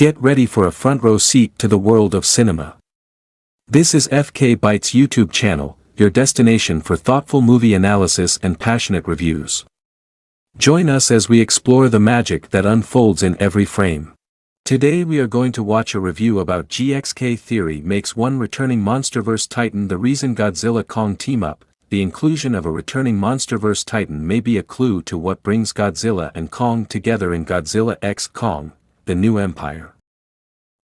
Get ready for a front row seat to the world of cinema. This is FK Bytes YouTube channel, your destination for thoughtful movie analysis and passionate reviews. Join us as we explore the magic that unfolds in every frame. Today we are going to watch a review about GxK theory makes one returning Monsterverse Titan the reason Godzilla Kong team up. The inclusion of a returning Monsterverse Titan may be a clue to what brings Godzilla and Kong together in Godzilla x Kong, the New Empire.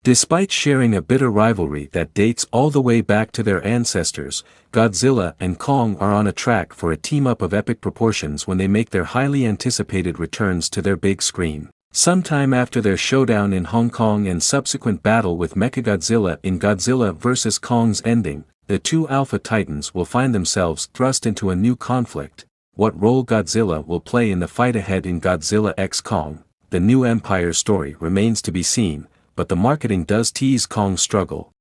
Despite sharing a bitter rivalry that dates all the way back to their ancestors, Godzilla and Kong are on a track for a team-up of epic proportions when they make their highly anticipated returns to their big screen. Sometime after their showdown in Hong Kong and subsequent battle with Mechagodzilla in Godzilla vs. Kong's ending, the two Alpha Titans will find themselves thrust into a new conflict. What role Godzilla will play in the fight ahead in Godzilla x Kong, the New Empire story remains to be seen, but the marketing does tease Kong's struggle.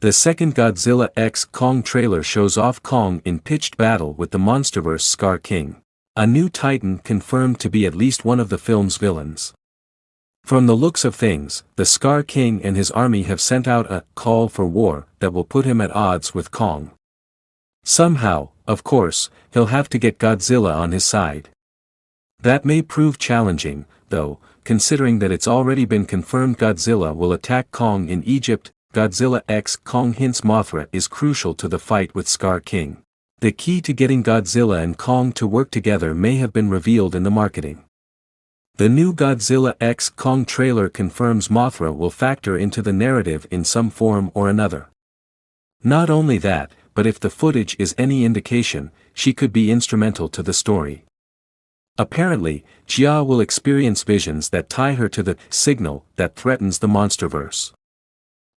The second Godzilla x Kong trailer shows off Kong in pitched battle with the Monsterverse Scar King, a new Titan confirmed to be at least one of the film's villains. From the looks of things, the Scar King and his army have sent out a call for war that will put him at odds with Kong. Somehow, of course, he'll have to get Godzilla on his side. That may prove challenging, though, considering that it's already been confirmed Godzilla will attack Kong in Egypt. Godzilla x Kong hints Mothra is crucial to the fight with Scar King. The key to getting Godzilla and Kong to work together may have been revealed in the marketing. The new Godzilla x Kong trailer confirms Mothra will factor into the narrative in some form or another. Not only that, but if the footage is any indication, she could be instrumental to the story. Apparently, Jia will experience visions that tie her to the signal that threatens the Monsterverse.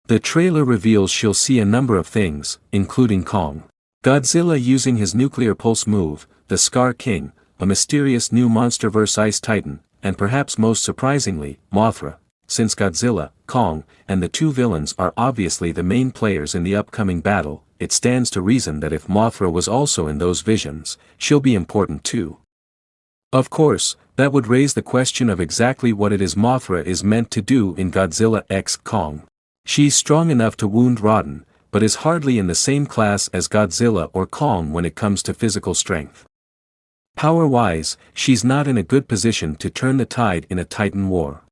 The trailer reveals she'll see a number of things, including Kong, Godzilla using his nuclear pulse move, the Scar King, a mysterious new Monsterverse Ice Titan, and perhaps most surprisingly, Mothra, since Godzilla, Kong, and the two villains are obviously the main players in the upcoming battle. It stands to reason that if Mothra was also in those visions, she'll be important too. Of course, that would raise the question of exactly what it is Mothra is meant to do in Godzilla x Kong. She's strong enough to wound Rodan, but is hardly in the same class as Godzilla or Kong when it comes to physical strength. Power-wise, she's not in a good position to turn the tide in a Titan war.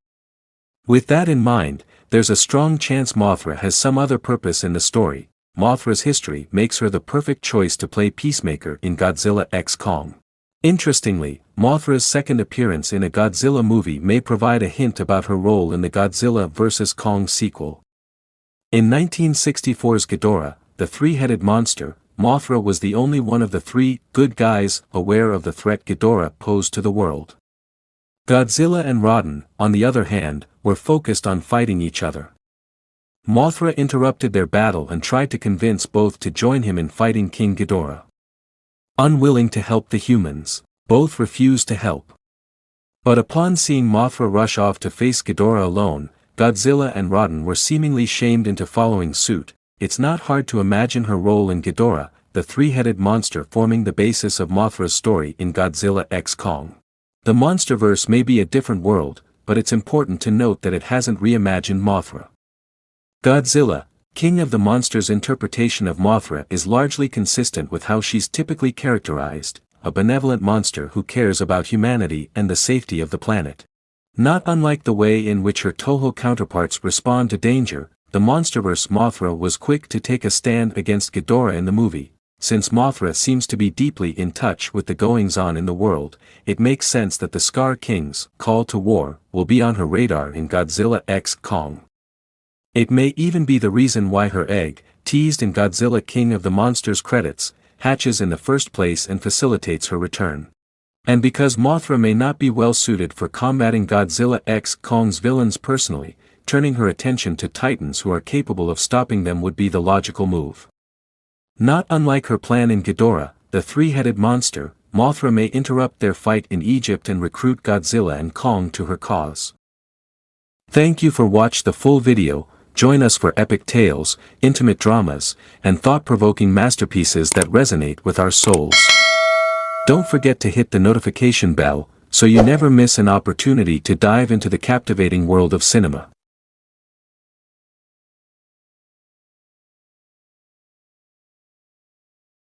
With that in mind, there's a strong chance Mothra has some other purpose in the story. Mothra's history makes her the perfect choice to play Peacemaker in Godzilla x Kong. Interestingly, Mothra's second appearance in a Godzilla movie may provide a hint about her role in the Godzilla vs. Kong sequel. In 1964's Ghidorah, the three-headed monster, Mothra was the only one of the three good guys aware of the threat Ghidorah posed to the world. Godzilla and Rodan, on the other hand, were focused on fighting each other. Mothra interrupted their battle and tried to convince both to join him in fighting King Ghidorah. Unwilling to help the humans, both refused to help. But upon seeing Mothra rush off to face Ghidorah alone, Godzilla and Rodan were seemingly shamed into following suit. It's not hard to imagine her role in Ghidorah, the three-headed monster forming the basis of Mothra's story in Godzilla x Kong. The Monsterverse may be a different world, but it's important to note that it hasn't reimagined Mothra. Godzilla, King of the Monsters' interpretation of Mothra is largely consistent with how she's typically characterized, a benevolent monster who cares about humanity and the safety of the planet. Not unlike the way in which her Toho counterparts respond to danger, the Monsterverse Mothra was quick to take a stand against Ghidorah in the movie. Since Mothra seems to be deeply in touch with the goings-on in the world, it makes sense that the Scar King's call to war will be on her radar in Godzilla x Kong. It may even be the reason why her egg, teased in Godzilla King of the Monsters credits, hatches in the first place and facilitates her return. And because Mothra may not be well suited for combating Godzilla x Kong's villains personally, turning her attention to Titans who are capable of stopping them would be the logical move. Not unlike her plan in Ghidorah, the three-headed monster, Mothra may interrupt their fight in Egypt and recruit Godzilla and Kong to her cause. Thank you for watching the full video. Join us for epic tales, intimate dramas, and thought-provoking masterpieces that resonate with our souls. Don't forget to hit the notification bell, so you never miss an opportunity to dive into the captivating world of cinema.